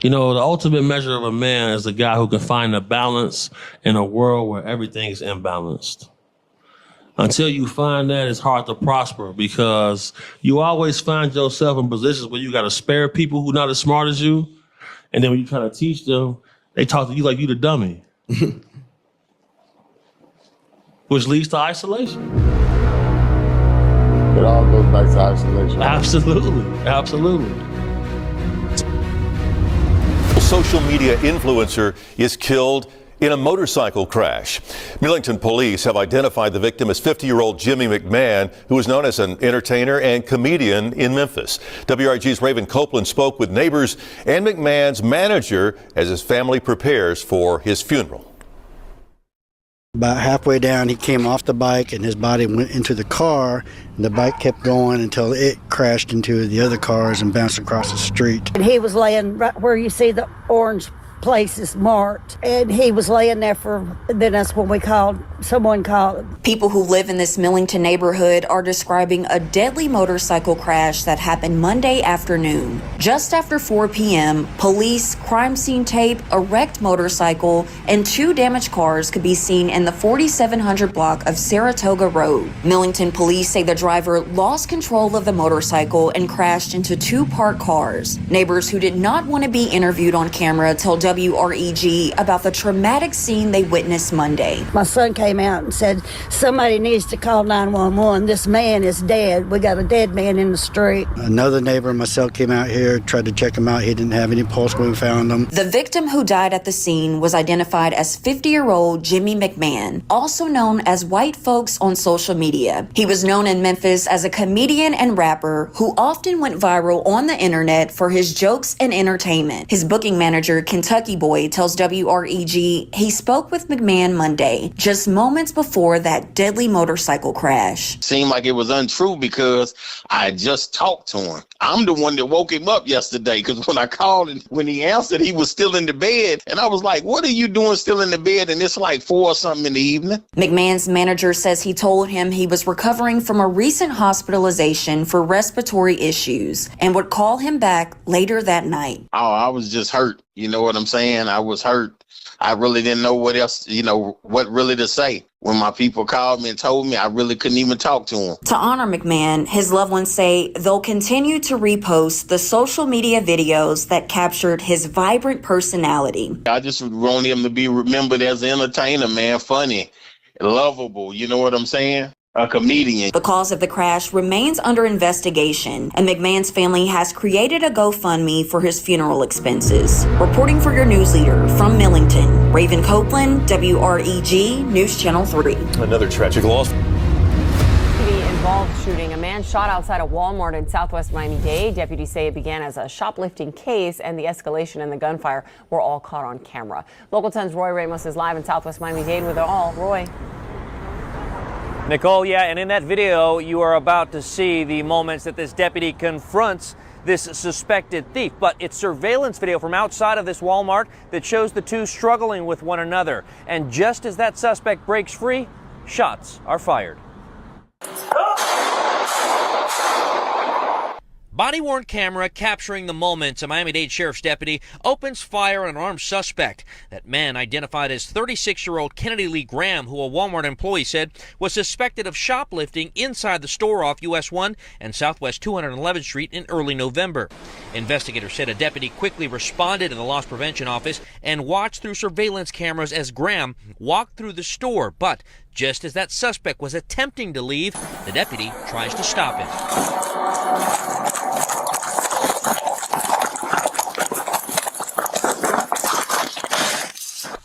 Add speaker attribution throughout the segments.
Speaker 1: You know, the ultimate measure of a man is a guy who can find a balance in a world where everything is imbalanced. Until you find that, it's hard to prosper because you always find yourself in positions where you got to spare people who are not as smart as you. And then when you try to teach them, they talk to you like you the dummy. Which leads to isolation.
Speaker 2: It all goes back to isolation.
Speaker 1: Absolutely.
Speaker 3: Social media influencer is killed in a motorcycle crash. Millington police have identified the victim as 50-year-old Jimmy McMahon, who is known as an entertainer and comedian in Memphis. WRG's Raven Copeland spoke with neighbors and McMahon's manager as his family prepares for his funeral.
Speaker 4: About halfway down, he came off the bike and his body went into the car, and the bike kept going until it crashed into the other cars and bounced across the street.
Speaker 5: And he was laying right where you see the orange place is marked, and he was laying there then that's when someone called.
Speaker 6: People who live in this Millington neighborhood are describing a deadly motorcycle crash that happened Monday afternoon. Just after 4 p.m., police, crime scene tape, a wrecked motorcycle, and 2 damaged cars could be seen in the 4700 block of Saratoga Road. Millington police say the driver lost control of the motorcycle and crashed into 2 parked cars. Neighbors who did not want to be interviewed on camera told WREG about the traumatic scene they witnessed Monday.
Speaker 5: My son came out and said, somebody needs to call 911. This man is dead. We got a dead man in the street.
Speaker 4: Another neighbor and myself came out here, tried to check him out. He didn't have any pulse when we found him.
Speaker 6: The victim who died at the scene was identified as 50-year-old Jimmy McMahon, also known as White Folks on social media. He was known in Memphis as a comedian and rapper who often went viral on the internet for his jokes and entertainment. His booking manager, Kentucky Boy, tells WREG he spoke with McMahon Monday, just moments before that deadly motorcycle crash.
Speaker 7: Seemed like it was untrue because I just talked to him. I'm the one that woke him up yesterday because when I called and when he answered, he was still in the bed. And I was like, what are you doing still in the bed? And it's like 4 or something in the evening.
Speaker 6: McMahon's manager says he told him he was recovering from a recent hospitalization for respiratory issues and would call him back later that night.
Speaker 7: Oh, I was just hurt. You know what I'm saying? I was hurt. I really didn't know what else, what really to say. When my people called me and told me, I really couldn't even talk to him.
Speaker 6: To honor McMahon, his loved ones say they'll continue to repost the social media videos that captured his vibrant personality.
Speaker 7: I just want him to be remembered as an entertainer, man, funny, lovable, you know what I'm saying? A comedian.
Speaker 6: The cause of the crash remains under investigation, and McMahon's family has created a GoFundMe for his funeral expenses. Reporting for your news leader from Millington, Raven Copeland, WREG News Channel 3.
Speaker 3: Another tragic loss.
Speaker 8: Involved shooting. A man shot outside a Walmart in southwest Miami-Dade. Deputies say it began as a shoplifting case, and the escalation and the gunfire were all caught on camera. Local 10's Roy Ramos is live in southwest Miami-Dade with it all. Roy.
Speaker 9: Nicole, yeah, and in that video, you are about to see the moments that this deputy confronts this suspected thief. But it's surveillance video from outside of this Walmart that shows the two struggling with one another. And just as that suspect breaks free, shots are fired. Body-worn camera capturing the moments a Miami-Dade Sheriff's deputy opens fire on an armed suspect. That man, identified as 36-year-old Kennedy Lee Graham, who a Walmart employee said was suspected of shoplifting inside the store off US 1 and Southwest 211th Street in early November. Investigators said a deputy quickly responded to the loss prevention office and watched through surveillance cameras as Graham walked through the store. But just as that suspect was attempting to leave, the deputy tries to stop him.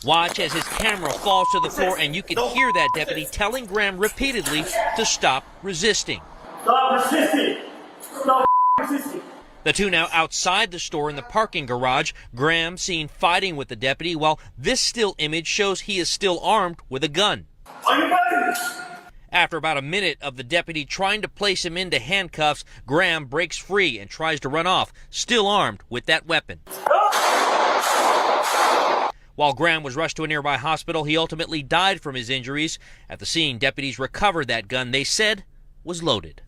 Speaker 9: Watch as his camera falls to the floor, and you can hear that deputy telling Graham repeatedly to stop resisting.
Speaker 10: Stop resisting! Stop resisting!
Speaker 9: The two now outside the store in the parking garage. Graham seen fighting with the deputy, while this still image shows he is still armed with a gun.
Speaker 10: Are you ready?
Speaker 9: After about a minute of the deputy trying to place him into handcuffs, Graham breaks free and tries to run off, still armed with that weapon. While Graham was rushed to a nearby hospital, he ultimately died from his injuries. At the scene, deputies recovered that gun they said was loaded.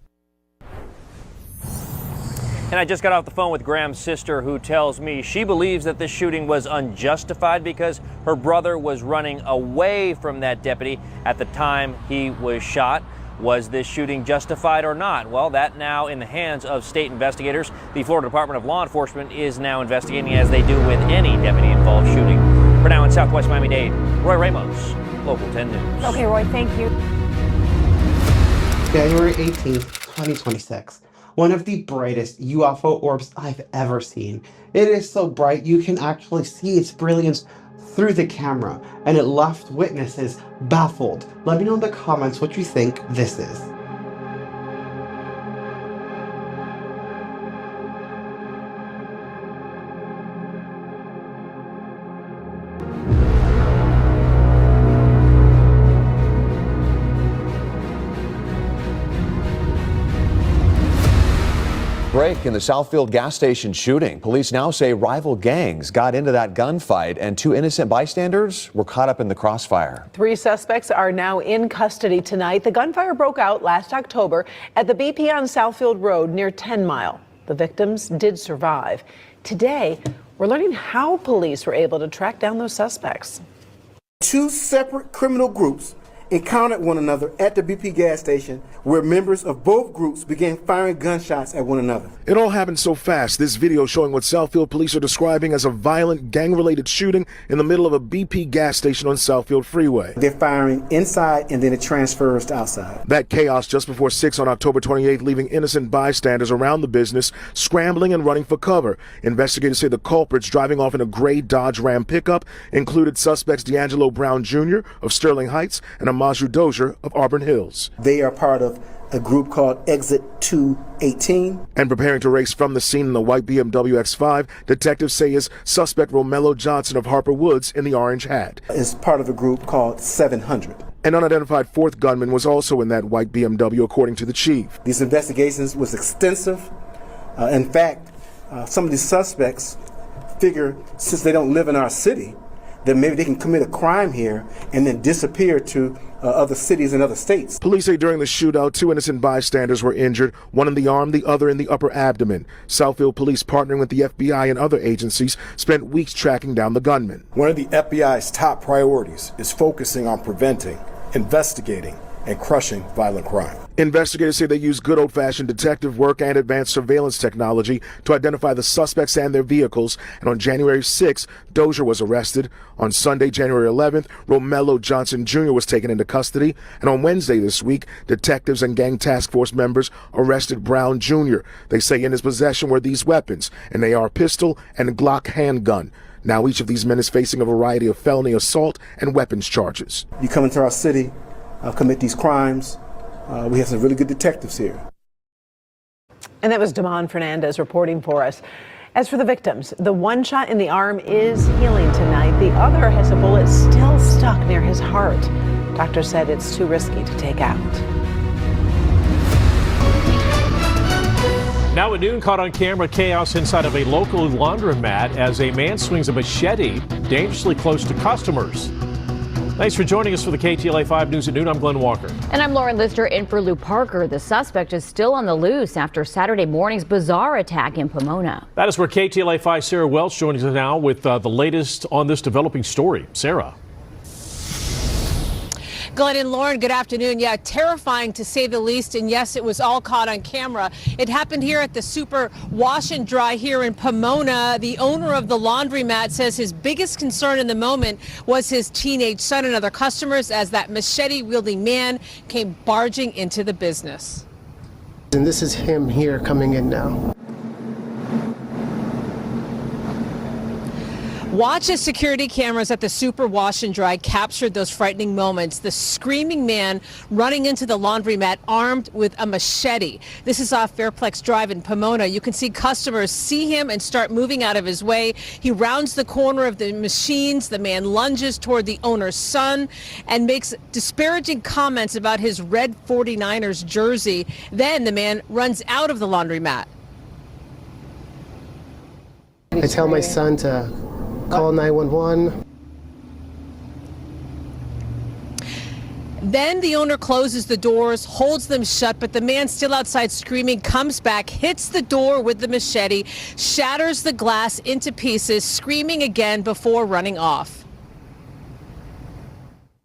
Speaker 11: And I just got off the phone with Graham's sister, who tells me she believes that this shooting was unjustified because her brother was running away from that deputy at the time he was shot. Was this shooting justified or not? Well, that now in the hands of state investigators. The Florida Department of Law Enforcement is now investigating, as they do with any deputy-involved shooting. For now in Southwest Miami-Dade, Roy Ramos, Local 10 News.
Speaker 8: Okay, Roy, thank you.
Speaker 12: January 18th, 2026. One of the brightest UFO orbs I've ever seen. It is so bright you can actually see its brilliance through the camera, and it left witnesses baffled. Let me know in the comments what you think this is.
Speaker 13: Break in the Southfield gas station shooting. Police now say rival gangs got into that gunfight and 2 innocent bystanders were caught up in the crossfire.
Speaker 14: 3 suspects are now in custody tonight. The gunfire broke out last October at the BP on Southfield Road near 10 Mile. The victims did survive. Today, we're learning how police were able to track down those suspects.
Speaker 15: 2 separate criminal groups encountered one another at the BP gas station, where members of both groups began firing gunshots at one another.
Speaker 16: It all happened so fast. This video showing what Southfield police are describing as a violent gang-related shooting in the middle of a BP gas station on Southfield Freeway.
Speaker 15: They're firing inside and then it transfers to outside.
Speaker 16: That chaos just before 6 on October 28th, leaving innocent bystanders around the business scrambling and running for cover. Investigators say the culprits driving off in a gray Dodge Ram pickup included suspects D'Angelo Brown Jr. of Sterling Heights and Amaju Dozier of Auburn Hills.
Speaker 15: They are part of a group called Exit 218.
Speaker 16: And preparing to race from the scene in the white BMW X5, detectives say is suspect Romello Johnson of Harper Woods in the orange hat.
Speaker 15: Is part of a group called 700.
Speaker 16: An unidentified fourth gunman was also in that white BMW, according to the chief.
Speaker 15: These investigations was extensive. In fact, some of these suspects figure, since they don't live in our city, that maybe they can commit a crime here and then disappear to other cities and other states.
Speaker 16: Police say during the shootout, 2 innocent bystanders were injured, one in the arm, the other in the upper abdomen. Southfield police, partnering with the FBI and other agencies, spent weeks tracking down the gunman.
Speaker 17: One of the FBI's top priorities is focusing on preventing, investigating, and crushing violent crime.
Speaker 16: Investigators say they used good old-fashioned detective work and advanced surveillance technology to identify the suspects and their vehicles. And on January 6th, Dozier was arrested. On Sunday, January 11th, Romello Johnson Jr. was taken into custody. And on Wednesday this week, detectives and gang task force members arrested Brown Jr. They say in his possession were these weapons, an AR pistol and a Glock handgun. Now each of these men is facing a variety of felony assault and weapons charges.
Speaker 15: You come into our city, commit these crimes. We have some really good detectives here.
Speaker 14: And that was Damon Fernandez reporting for us. As for the victims, the one shot in the arm is healing tonight. The other has a bullet still stuck near his heart. Doctors said it's too risky to take out.
Speaker 18: Now at noon, caught on camera, chaos inside of a local laundromat as a man swings a machete dangerously close to customers. Thanks for joining us for the KTLA 5 News at Noon. I'm Glenn Walker.
Speaker 19: And I'm Lauren Lister in for Lou Parker. The suspect is still on the loose after Saturday morning's bizarre attack in Pomona.
Speaker 18: That is where KTLA 5 Sarah Welch joins us now with the latest on this developing story. Sarah.
Speaker 20: Glenn and Lauren, good afternoon. Yeah, terrifying to say the least. And yes, it was all caught on camera. It happened here at the Super Wash and Dry here in Pomona. The owner of the laundromat says his biggest concern in the moment was his teenage son and other customers as that machete-wielding man came barging into the business.
Speaker 21: And this is him here coming in now.
Speaker 20: Watch as security cameras at the Super Wash and Dry captured those frightening moments. The screaming man running into the laundromat armed with a machete. This is off Fairplex Drive in Pomona. You can see customers see him and start moving out of his way. He rounds the corner of the machines. The man lunges toward the owner's son and makes disparaging comments about his red 49ers jersey. Then the man runs out of the laundromat.
Speaker 21: I tell my son to call 911.
Speaker 20: Then the owner closes the doors, holds them shut, but the man still outside screaming comes back, hits the door with the machete, shatters the glass into pieces, screaming again before running off.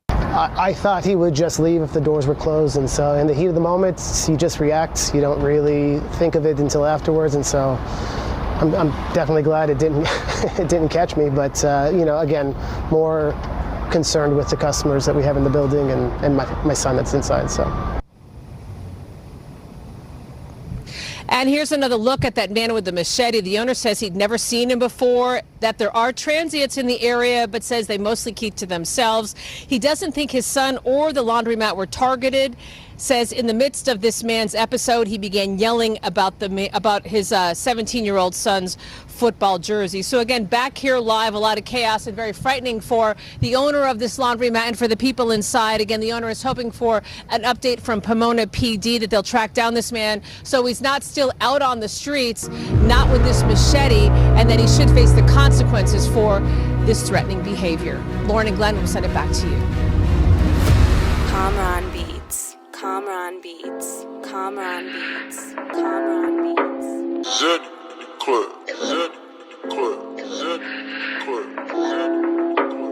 Speaker 21: I thought he would just leave if the doors were closed, and so in the heat of the moment, you just react. You don't really think of it until afterwards, and so I'm definitely glad it didn't it didn't catch me. But again, more concerned with the customers that we have in the building and my son that's inside. So.
Speaker 20: And here's another look at that man with the machete. The owner says he'd never seen him before, that there are transients in the area, but says they mostly keep to themselves. He doesn't think his son or the laundromat were targeted. Says in the midst of this man's episode, he began yelling about his 17-year-old son's football jersey. So again, back here live, a lot of chaos and very frightening for the owner of this laundromat and for the people inside. Again, the owner is hoping for an update from Pomona PD that they'll track down this man so he's not still out on the streets, not with this machete, and that he should face the consequences for this threatening behavior. Lauren and Glenn will send it back to you.
Speaker 2: Kamran Beats. Kamran Beats. Kamran Beats. Kamran Beats.
Speaker 22: Zed in the club. Zed in the club. Zed in the club. Zed in the club.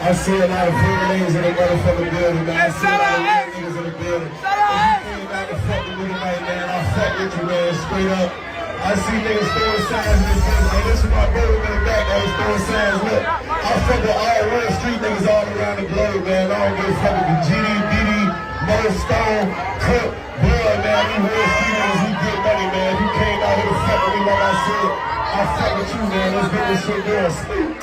Speaker 23: I see a lot of pretty ladies in the motherfucking building, man. I see a lot of real niggas in the building. If you came back and fuck with me tonight, man, I'll fuck with you, man, straight up. I see niggas throwing signs in this building. Hey, this is my brother in the back, man, throwing signs. Look, I fuck with all real street niggas all around the globe, man. I don't give a fuck with GD, BD, Mo Stone, Cook, Blood, man. We real street niggas, we get money, man. If you came out here to fuck with me, like I said, I'll fuck with you, man. Let's get this shit going.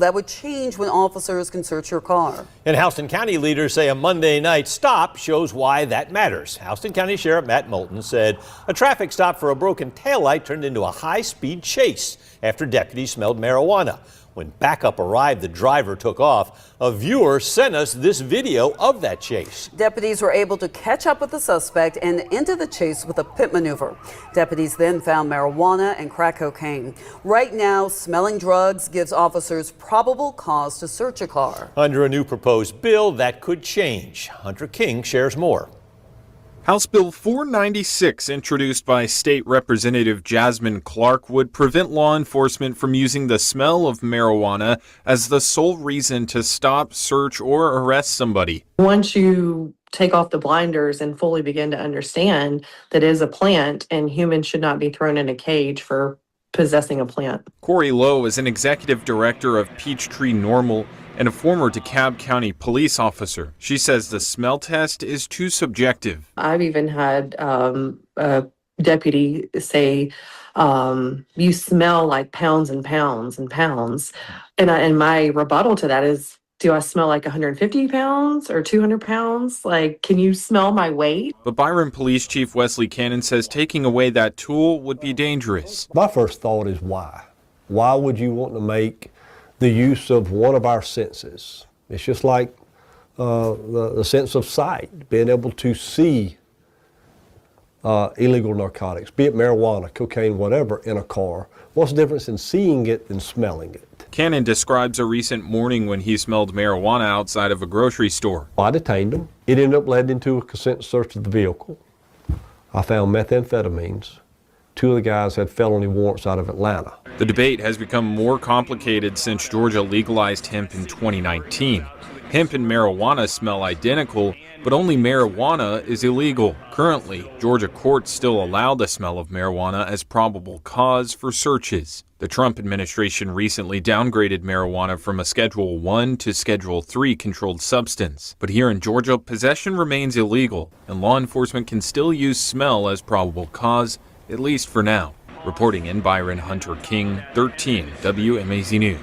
Speaker 1: that would change when officers can search your car.
Speaker 4: And Houston County leaders say a Monday night stop shows why that matters. Houston County Sheriff Matt Moulton said a traffic stop for a broken taillight turned into a high-speed chase after deputies smelled marijuana. When backup arrived, the driver took off. A viewer sent us this video of that chase.
Speaker 1: Deputies were able to catch up with the suspect and into the chase with a pit maneuver. Deputies then found marijuana and crack cocaine. Right now, smelling drugs gives officers probable cause to search a car.
Speaker 4: Under a new proposed bill, that could change. Hunter King shares more.
Speaker 5: House Bill 496, introduced by State Representative Jasmine Clark, would prevent law enforcement from using the smell of marijuana as the sole reason to stop, search, or arrest somebody.
Speaker 24: Once you take off the blinders and fully begin to understand that it is a plant and humans should not be thrown in a cage for possessing a plant.
Speaker 5: Corey Lowe is an executive director of Peachtree NORML and a former DeKalb County police officer. She says the smell test is too subjective.
Speaker 24: I've even had a deputy say, you smell like pounds and pounds and pounds. And my rebuttal to that is, do I smell like 150 pounds or 200 pounds? Like, can you smell my weight?
Speaker 5: But Byron Police Chief Wesley Cannon says taking away that tool would be dangerous.
Speaker 25: My first thought is why? Why would you want to make the use of one of our senses? It's just like the sense of sight, being able to see illegal narcotics, be it marijuana, cocaine, whatever, in a car. What's the difference in seeing it than smelling it?
Speaker 5: Cannon describes a recent morning when he smelled marijuana outside of a grocery store.
Speaker 25: I detained him. It ended up led into a consent search of the vehicle. I found methamphetamines. Two of the guys had felony warrants out of Atlanta.
Speaker 5: The debate has become more complicated since Georgia legalized hemp in 2019. Hemp and marijuana smell identical, but only marijuana is illegal. Currently, Georgia courts still allow the smell of marijuana as probable cause for searches. The Trump administration recently downgraded marijuana from a Schedule 1 to Schedule 3 controlled substance. But here in Georgia, possession remains illegal, and law enforcement can still use smell as probable cause, at least for now. Reporting in, Byron Hunter King, 13 WMAZ News.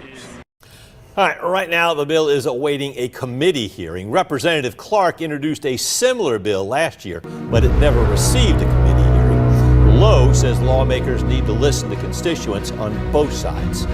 Speaker 4: All right now the bill is awaiting a committee hearing. Representative Clark introduced a similar bill last year, but it never received a committee hearing. Lowe says lawmakers need to listen to constituents on both sides.